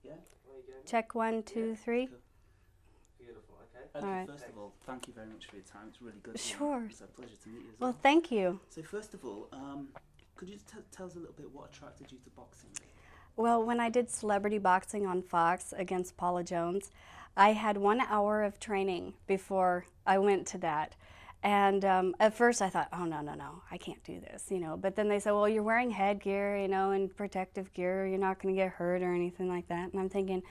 Yeah. Check 1, 2, 3. Cool. Beautiful. Okay. All right. First of all, thank you very much for your time. It's really good. Sure. It's a pleasure to meet you as Well, well. thank you. So first of all, could you just tell us a little bit what attracted you to boxing? Well, when I did celebrity boxing on Fox against Paula Jones, I had 1 hour of training before I went to that. And at first I thought, oh, no, I can't do this, you know. But then they said, well, you're wearing headgear, you know, and protective gear. You're not going to get hurt or anything like that. And I'm thinking,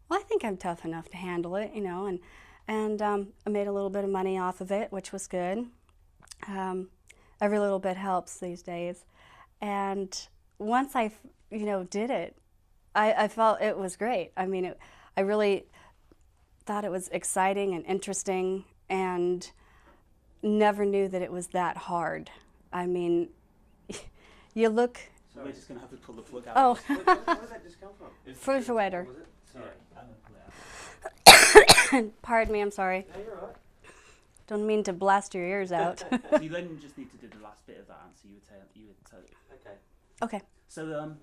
well, I think I'm tough enough to handle it, you know. And I made a little bit of money off of it, which was good. Every little bit helps these days. And once I, you know, did it, I felt it was great. I mean, I really thought it was exciting and interesting, and never knew that it was that hard. I mean, you look... So we're just going to have to pull the plug out. Oh. Where did that just come from? Refrigerator. Was it? Sorry. I'm going to pull it out. Pardon me, I'm sorry. No, you're all right. Don't mean to blast your ears out. So you then just need to do the last bit of that answer. You would tell. Okay. Okay. So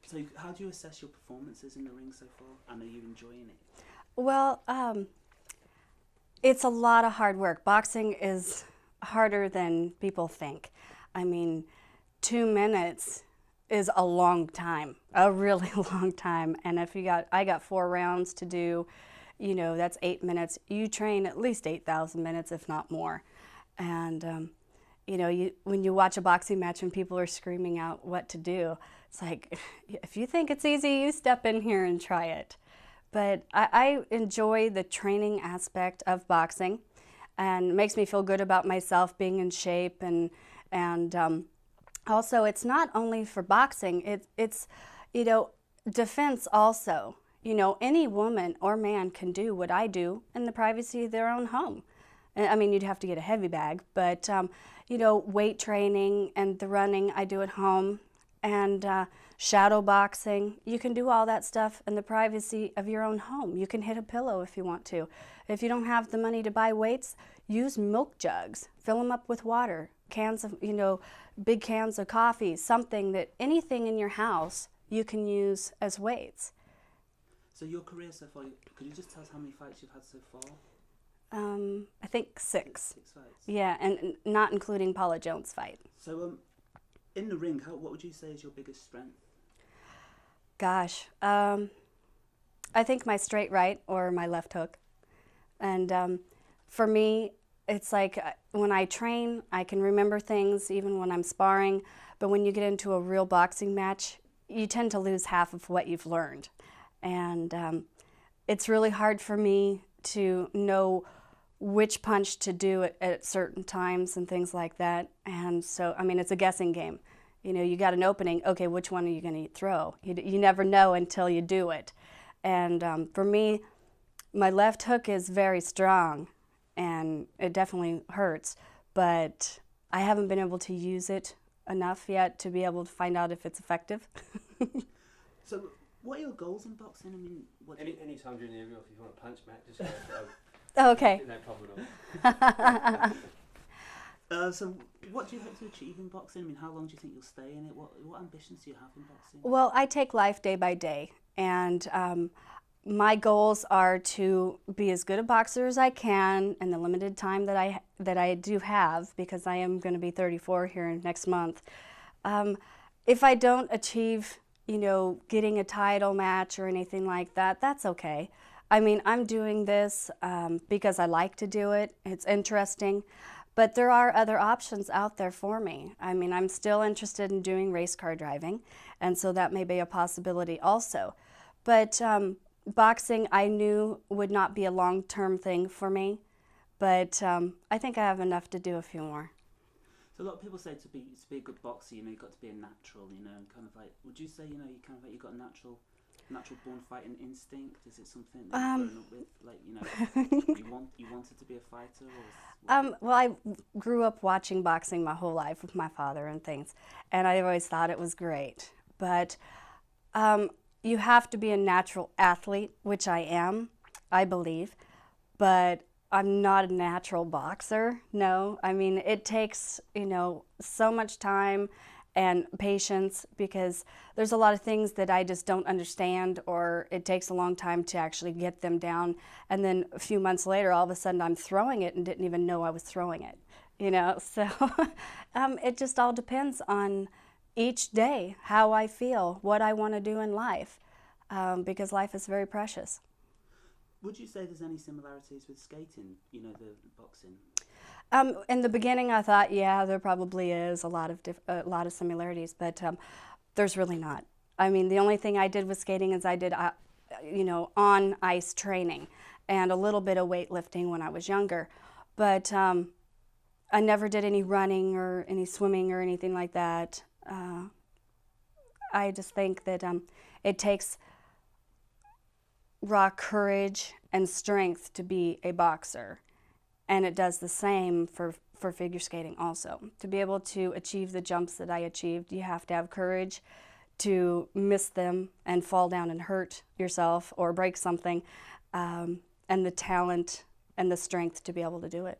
so how do you assess your performances in the ring so far? And are you enjoying it? Well, it's a lot of hard work. Boxing is harder than people think. I mean, 2 minutes is a long time, a really long time. And if I got 4 rounds to do, you know, that's 8 minutes. You train at least 8,000 minutes, if not more. And, you know, when you watch a boxing match and people are screaming out what to do, it's like, if you think it's easy, you step in here and try it. But I enjoy the training aspect of boxing, and it makes me feel good about myself being in shape. And also, it's not only for boxing, it's, you know, defense also. You know, any woman or man can do what I do in the privacy of their own home. I mean, you'd have to get a heavy bag, but, you know, weight training and the running I do at home, and shadow boxing. You can do all that stuff in the privacy of your own home. You can hit a pillow if you want to. If you don't have the money to buy weights, use milk jugs. Fill them up with water. Cans of, you know, big cans of coffee, anything in your house you can use as weights. So your career so far, could you just tell us how many fights you've had so far? I think 6. 6 fights. Yeah, and not including Paula Jones' fight. So in the ring, what would you say is your biggest strength? Gosh, I think my straight right or my left hook. And for me, it's like when I train, I can remember things even when I'm sparring. But when you get into a real boxing match, you tend to lose half of what you've learned. And it's really hard for me to know which punch to do at certain times and things like that. And so, I mean, it's a guessing game. You know, you got an opening, okay, which one are you going to throw? You never know until you do it. And for me, my left hook is very strong, and it definitely hurts, but I haven't been able to use it enough yet to be able to find out if it's effective. So what are your goals in boxing? I mean, Any time during the interview, if you want to punch Matt, just Okay. no problem at all. So what do you hope to achieve in boxing? I mean, how long do you think you'll stay in it? What ambitions do you have in boxing? Well, I take life day by day, and my goals are to be as good a boxer as I can in the limited time that I do have, because I am going to be 34 here next month. If I don't achieve, you know, getting a title match or anything like that, that's okay. I mean, I'm doing this because I like to do it. It's interesting. But there are other options out there for me. I mean, I'm still interested in doing race car driving, and so that may be a possibility also. But boxing, I knew would not be a long-term thing for me, but I think I have enough to do a few more. So a lot of people say to be a good boxer, you know, you've got to be a natural, you know, and kind of like, would you say, you know, you've got a natural born fighting instinct? Is it something that you've grown up with, like, you know, you wanted to be a fighter? Or well, I grew up watching boxing my whole life with my father and things, and I always thought it was great. But you have to be a natural athlete, which I am, I believe, but I'm not a natural boxer, no. I mean, it takes, you know, so much time and patience, because there's a lot of things that I just don't understand, or it takes a long time to actually get them down. And then a few months later, all of a sudden I'm throwing it and didn't even know I was throwing it, you know? So it just all depends on each day, how I feel, what I want to do in life, because life is very precious. Would you say there's any similarities with skating, you know, the boxing? In the beginning, I thought, yeah, there probably is a lot of similarities, but there's really not. I mean, the only thing I did with skating is I did, you know, on ice training and a little bit of weightlifting when I was younger, but I never did any running or any swimming or anything like that. I just think that it takes raw courage and strength to be a boxer. And it does the same for figure skating also. To be able to achieve the jumps that I achieved, you have to have courage to miss them and fall down and hurt yourself or break something, and the talent and the strength to be able to do it.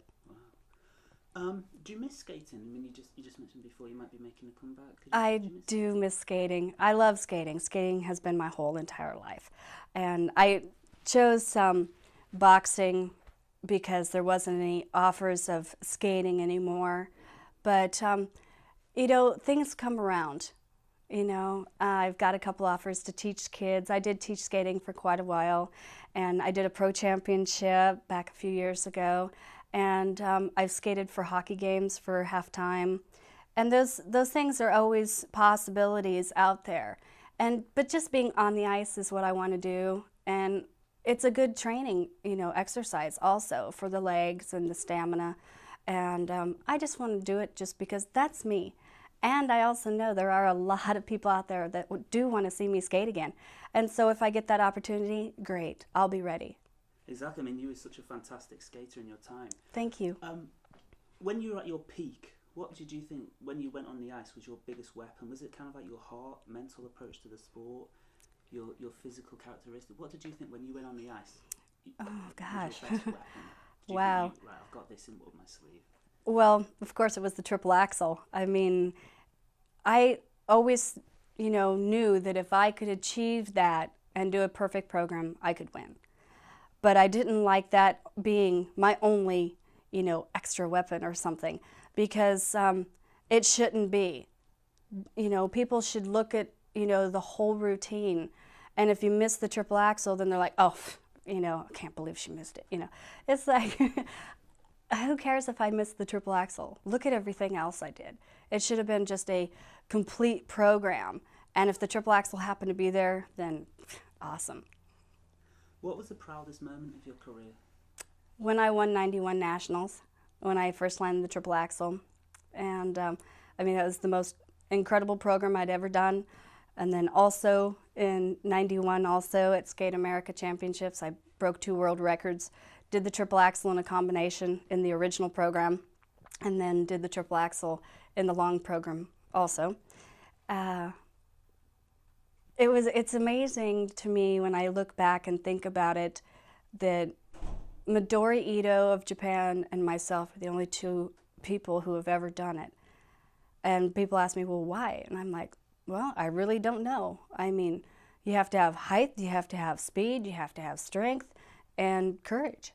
Wow. Do you miss skating? I mean, you just mentioned before you might be making a comeback. I do miss skating. I love skating. Skating has been my whole entire life. And I chose boxing because there wasn't any offers of skating anymore. But, you know, things come around. You know, I've got a couple offers to teach kids. I did teach skating for quite a while, and I did a pro championship back a few years ago. And I've skated for hockey games for halftime. And those things are always possibilities out there. But just being on the ice is what I want to do. And it's a good training, you know, exercise also for the legs and the stamina. And I just want to do it just because that's me. And I also know there are a lot of people out there that do want to see me skate again. And so if I get that opportunity, great, I'll be ready. Exactly. I mean, you were such a fantastic skater in your time. Thank you. When you were at your peak, what did you think when you went on the ice was your biggest weapon? Was it kind of like your heart, mental approach to the sport? Your physical characteristic. What did you think when you went on the ice? Oh, gosh. Was your best weapon? Wow. Think right, I've got this in my sleeve. Well, of course, it was the triple axel. I mean, I always, you know, knew that if I could achieve that and do a perfect program, I could win. But I didn't like that being my only, you know, extra weapon or something, because it shouldn't be. You know, people should look at, you know, the whole routine. And if you miss the triple axel, then they're like, oh, you know, I can't believe she missed it. You know, it's like, who cares if I missed the triple axel? Look at everything else I did. It should have been just a complete program. And if the triple axel happened to be there, then awesome. What was the proudest moment of your career? When I won 91 nationals, when I first landed the triple axel. And I mean, that was the most incredible program I'd ever done. And then also in 91, also at Skate America Championships, I broke 2 world records, did the triple axel in a combination in the original program, and then did the triple axel in the long program also. It's amazing to me when I look back and think about it that Midori Ito of Japan and myself are the only 2 people who have ever done it. And people ask me, well, why? And I'm like, well, I really don't know. I mean, you have to have height, you have to have speed, you have to have strength and courage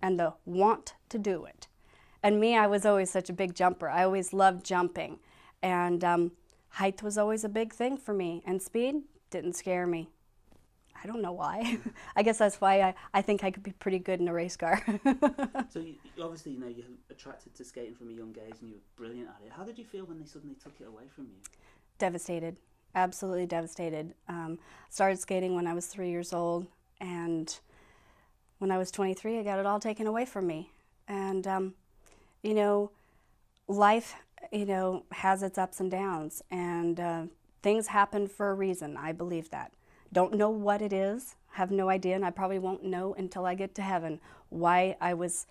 and the want to do it. And me, I was always such a big jumper. I always loved jumping. And height was always a big thing for me. And speed didn't scare me. I don't know why. I guess that's why I think I could be pretty good in a race car. So you, obviously, you know, you're attracted to skating from a young age and you were brilliant at it. How did you feel when they suddenly took it away from you? Devastated, absolutely devastated. Started skating when I was 3 years old, and when I was 23, I got it all taken away from me. And, you know, life, you know, has its ups and downs, and things happen for a reason. I believe that. Don't know what it is, have no idea, and I probably won't know until I get to heaven why I was,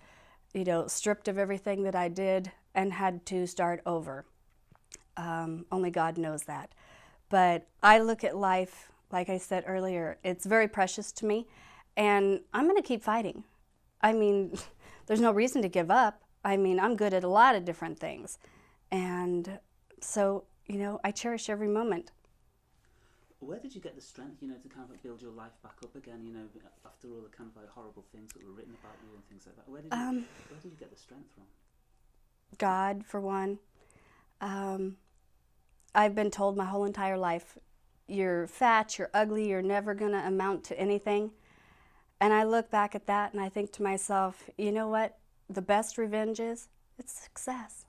you know, stripped of everything that I did and had to start over. Only God knows that. But I look at life, like I said earlier, it's very precious to me, and I'm going to keep fighting. I mean, there's no reason to give up. I mean, I'm good at a lot of different things. And so you know, I cherish every moment. Where did you get the strength, you know, to kind of build your life back up again, you know, after all the kind of like horrible things that were written about you and things like that? Where did you get the strength from? God, for one. I've been told my whole entire life, you're fat, you're ugly, you're never going to amount to anything. And I look back at that and I think to myself, you know what? The best revenge is, it's success.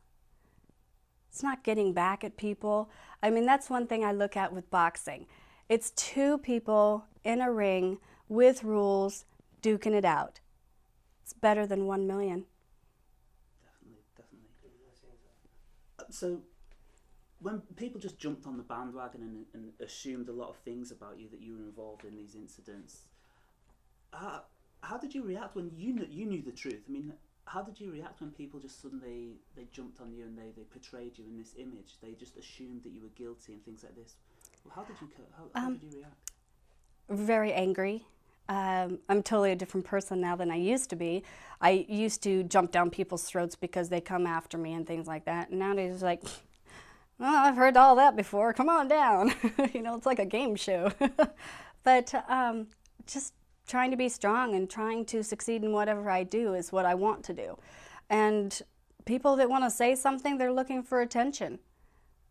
It's not getting back at people. I mean, that's one thing I look at with boxing. It's two people in a ring with rules, duking it out. It's better than 1 million. Definitely. So, when people just jumped on the bandwagon and assumed a lot of things about you, that you were involved in these incidents, how did you react when you knew the truth? I mean, how did you react when people just suddenly they jumped on you and they portrayed you in this image? They just assumed that you were guilty and things like this. Well, how did you react? Very angry. I'm totally a different person now than I used to be. I used to jump down people's throats because they come after me and things like that. And nowadays it's like, well, I've heard all that before. Come on down. You know, it's like a game show. But just trying to be strong and trying to succeed in whatever I do is what I want to do. And people that want to say something, they're looking for attention.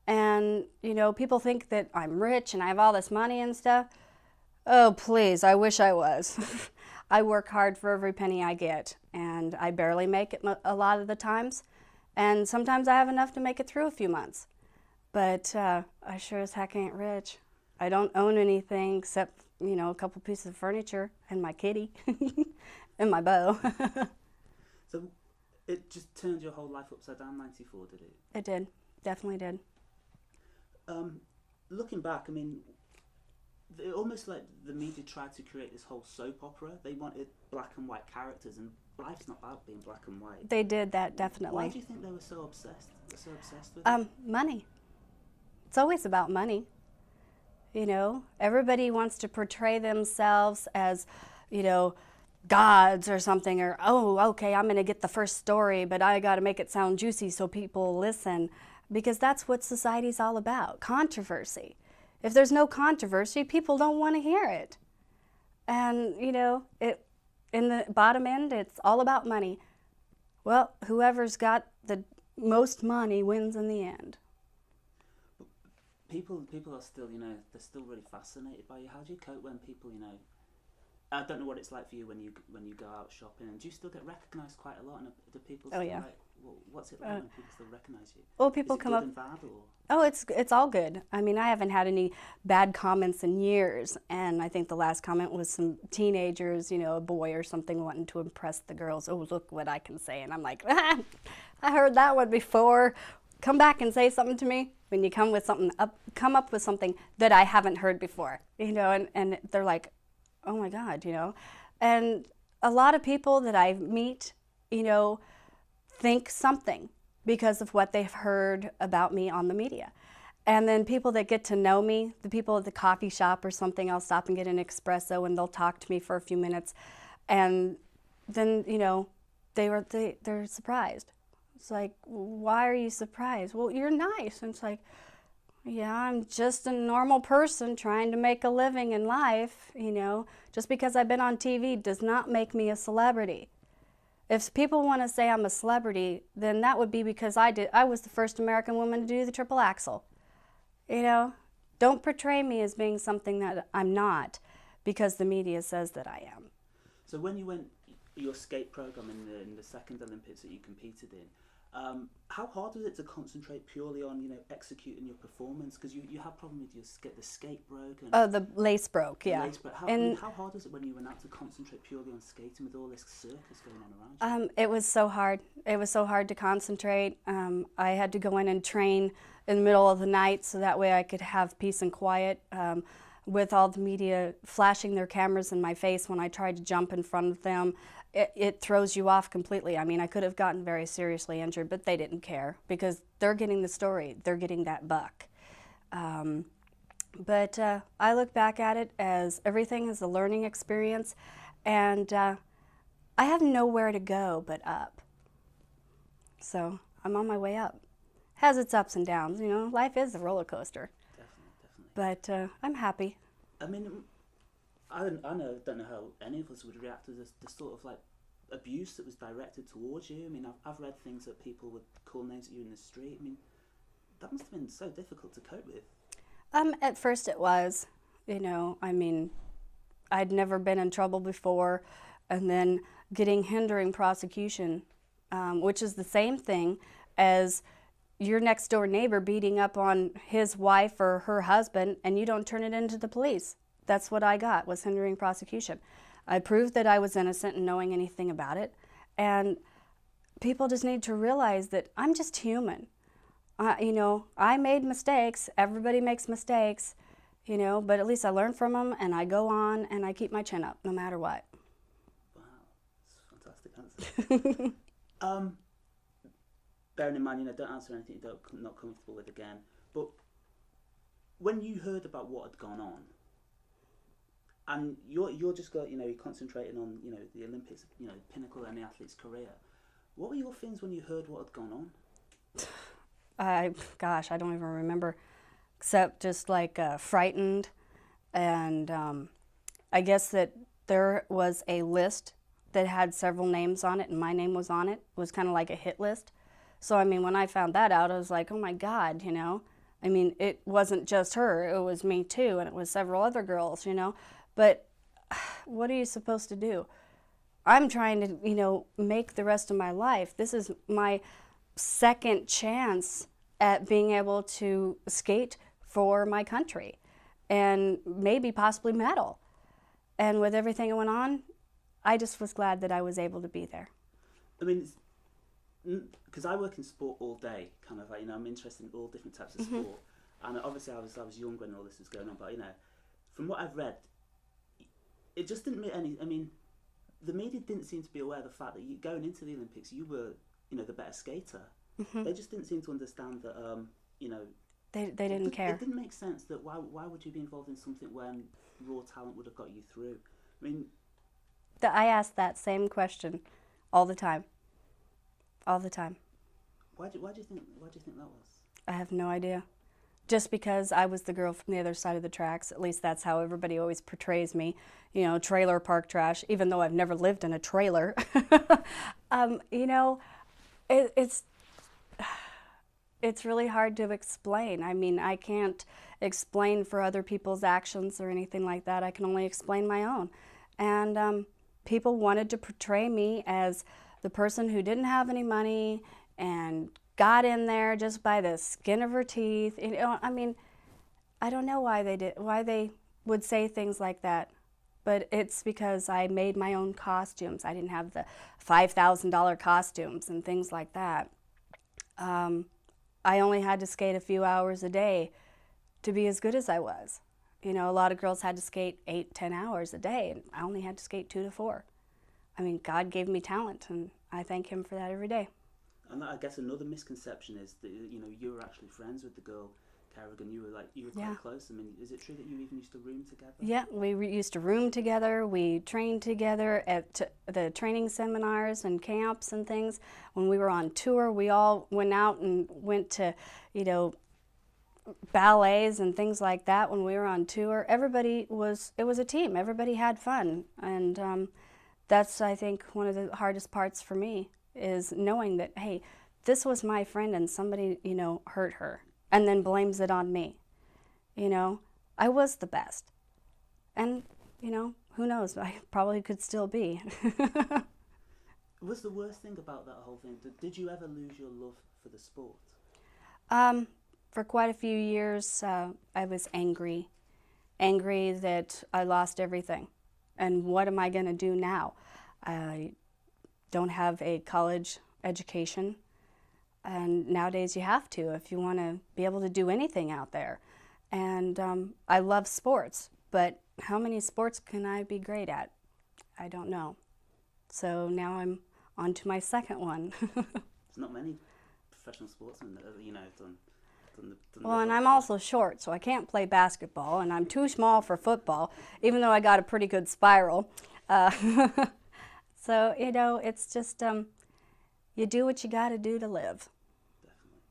And, you know, people think that I'm rich and I have all this money and stuff. Oh, please, I wish I was. I work hard for every penny I get, and I barely make it a lot of the times. And sometimes I have enough to make it through a few months. But I sure as heck ain't rich. I don't own anything except, you know, a couple pieces of furniture and my kitty and my bow. So it just turned your whole life upside down, 94, did it? It did. Definitely did. Looking back, I mean, almost like the media tried to create this whole soap opera. They wanted black and white characters, and life's not about being black and white. They did that, definitely. Why do you think they were so obsessed? With it? Money. It's always about money. You know, everybody wants to portray themselves as, you know, gods or something, or, oh, okay, I'm going to get the first story, but I got to make it sound juicy so people listen, because that's what society's all about, controversy. If there's no controversy, people don't want to hear it. And, you know, in the bottom end, it's all about money. Well, whoever's got the most money wins in the end. People are still, you know, they're still really fascinated by you. How do you cope when people, you know, I don't know what it's like for you when you go out shopping, and do you still get recognised quite a lot? And do people still like, well, what's it like when people still recognise you? Well, people come up. And bad, or? Oh, it's all good. I mean, I haven't had any bad comments in years, and I think the last comment was some teenagers, you know, a boy or something wanting to impress the girls. Oh, look what I can say, and I'm like, I heard that one before. Come back and say something to me when you come up with something that I haven't heard before, you know, and they're like, oh my God, you know. And a lot of people that I meet, you know, think something because of what they've heard about me on the media. And then people that get to know me, the people at the coffee shop or something, I'll stop and get an espresso and they'll talk to me for a few minutes. And then, you know, they're surprised. It's like, why are you surprised? Well, you're nice. And it's like, yeah, I'm just a normal person trying to make a living in life, you know. Just because I've been on TV does not make me a celebrity. If people want to say I'm a celebrity, then that would be because I was the first American woman to do the triple axel. You know, don't portray me as being something that I'm not because the media says that I am. So when you went your skate program in the second Olympics that you competed in, how hard was it to concentrate purely on, you know, executing your performance? Because you had a problem with the skate broke. Oh, the lace broke, yeah. Lace broke. How hard was it when you went out to concentrate purely on skating with all this circus going on around you? It was so hard. It was so hard to concentrate. I had to go in and train in the middle of the night so that way I could have peace and quiet. With all the media flashing their cameras in my face when I tried to jump in front of them, it throws you off completely. I mean, I could have gotten very seriously injured, but they didn't care because they're getting the story. They're getting that buck. But I look back at it as everything is a learning experience, and I have nowhere to go but up. So I'm on my way up. has its ups and downs. You know, life is a roller coaster. Definitely. But I'm happy. I mean, don't know how any of us would react to the sort of like abuse that was directed towards you. I mean, I've read things that people would call names at you in the street. I mean, that must have been so difficult to cope with. At first it was, you know, I mean, I'd never been in trouble before, and then getting hindering prosecution, which is the same thing as your next door neighbor beating up on his wife or her husband, and you don't turn it into the police. That's what I got, was hindering prosecution. I proved that I was innocent and knowing anything about it, and people just need to realize that I'm just human. You know, I made mistakes. Everybody makes mistakes, you know, but at least I learn from them, and I go on, and I keep my chin up no matter what. Wow, that's a fantastic answer. Bearing in mind, you know, don't answer anything you're not comfortable with again. But when you heard about what had gone on, and you're just got, you know, you're concentrating on, you know, the Olympics, you know, pinnacle in the athlete's career. What were your feelings when you heard what had gone on? Gosh, I don't even remember, except just like frightened, and I guess that there was a list that had several names on it, and my name was on it. It was kind of like a hit list. So I mean, when I found that out, I was like, oh my God, you know. I mean, it wasn't just her; it was me too, and it was several other girls, you know. But what are you supposed to do? I'm trying to, you know, make the rest of my life. This is my second chance at being able to skate for my country and maybe possibly medal. And with everything that went on, I just was glad that I was able to be there. I mean, because I work in sport all day, kind of like, you know, I'm interested in all different types of sport. And obviously I was young when all this was going on, but, you know, from what I've read, it just didn't make any, I mean, the media didn't seem to be aware of the fact that going into the Olympics, you were, you know, the better skater. They just didn't seem to understand that, you know... They didn't care. It didn't make sense that why would you be involved in something when raw talent would have got you through? I mean... I ask that same question all the time. All the time. Why do you think that was? I have no idea. Just because I was the girl from the other side of the tracks. At least that's how everybody always portrays me. You know, trailer park trash, even though I've never lived in a trailer. You know, it's really hard to explain. I mean, I can't explain for other people's actions or anything like that. I can only explain my own. And people wanted to portray me as the person who didn't have any money and got in there just by the skin of her teeth. You know, I mean, I don't know why they would say things like that, but it's because I made my own costumes. I didn't have the $5,000 costumes and things like that. I only had to skate a few hours a day to be as good as I was. You know, a lot of girls had to skate 8-10 hours a day, and I only had to skate 2 to 4. I mean, God gave me talent, and I thank Him for that every day. And I guess another misconception is that, you know, you were actually friends with the girl, Kerrigan. You were quite close. I mean, is it true that you even used to room together? Yeah, we used to room together. We trained together at the training seminars and camps and things. When we were on tour, we all went out and went to, you know, ballets and things like that. When we were on tour, it was a team. Everybody had fun, and that's, I think, one of the hardest parts for me, is knowing that, hey, this was my friend and somebody, you know, hurt her and then blames it on me. You know, I was the best. And, you know, who knows, I probably could still be. Was the worst thing about that whole thing, did you ever lose your love for the sport? For quite a few years, I was angry that I lost everything. And what am I going to do now? I don't have a college education, and nowadays you have to if you want to be able to do anything out there. And I love sports, but how many sports can I be great at? I don't know. So now I'm on to my second one. There's not many professional sportsmen that, you know, done well, and I'm also short, so I can't play basketball, and I'm too small for football, even though I got a pretty good spiral. So, you know, it's just, you do what you got to do to live. Definitely.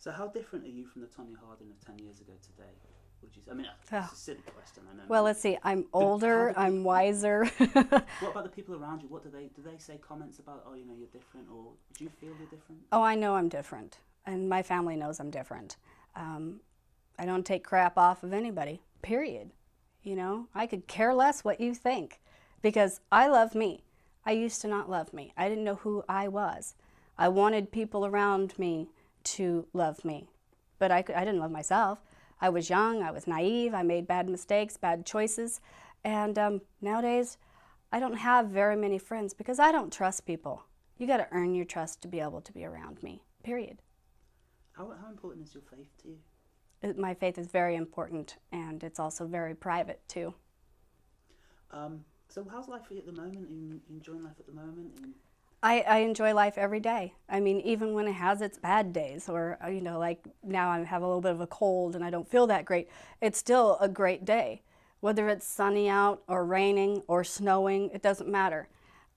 So how different are you from the Tonya Harding of 10 years ago today? Would you say? I mean, it's Oh. a silly question, I know. Well, let's see. I'm older. I'm wiser. What about the people around you? What do they say comments about? Oh, you know, you're different, or do you feel you're different? Oh, I know I'm different, and my family knows I'm different. I don't take crap off of anybody. Period. You know, I could care less what you think, because I love me. I used to not love me. I didn't know who I was. I wanted people around me to love me, but I didn't love myself. I was young, I was naive, I made bad mistakes, bad choices, and nowadays I don't have very many friends because I don't trust people. You got to earn your trust to be able to be around me, period. How important is your faith to you? My faith is very important, and it's also very private too. So how's life for you at the moment? Are you enjoying life at the moment? I enjoy life every day. I mean, even when it has its bad days, or, you know, like now I have a little bit of a cold and I don't feel that great, it's still a great day. Whether it's sunny out or raining or snowing, it doesn't matter.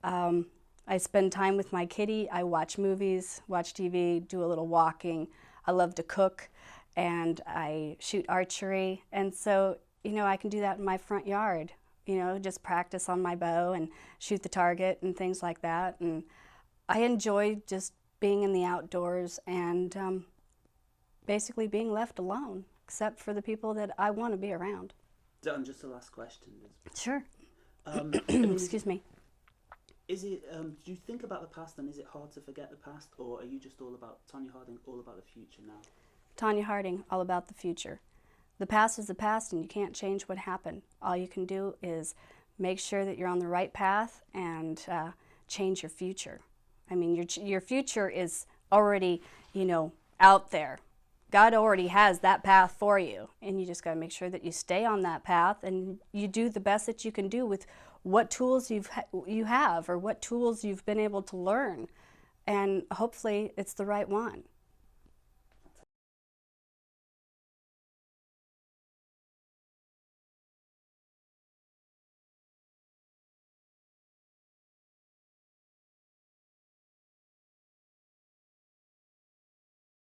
I spend time with my kitty. I watch movies, watch TV, do a little walking. I love to cook, and I shoot archery. And so, you know, I can do that in my front yard. You know, just practice on my bow and shoot the target and things like that. And I enjoy just being in the outdoors and basically being left alone, except for the people that I want to be around. And just the last question. Sure. Excuse me. Is it? Do you think about the past, and is it hard to forget the past, or are you just all about Tonya Harding, all about the future now? Tonya Harding, all about the future. The past is the past, and you can't change what happened. All you can do is make sure that you're on the right path and change your future. I mean, your future is already, you know, out there. God already has that path for you, and you just got to make sure that you stay on that path and you do the best that you can do with what tools you have or what tools you've been able to learn, and hopefully it's the right one.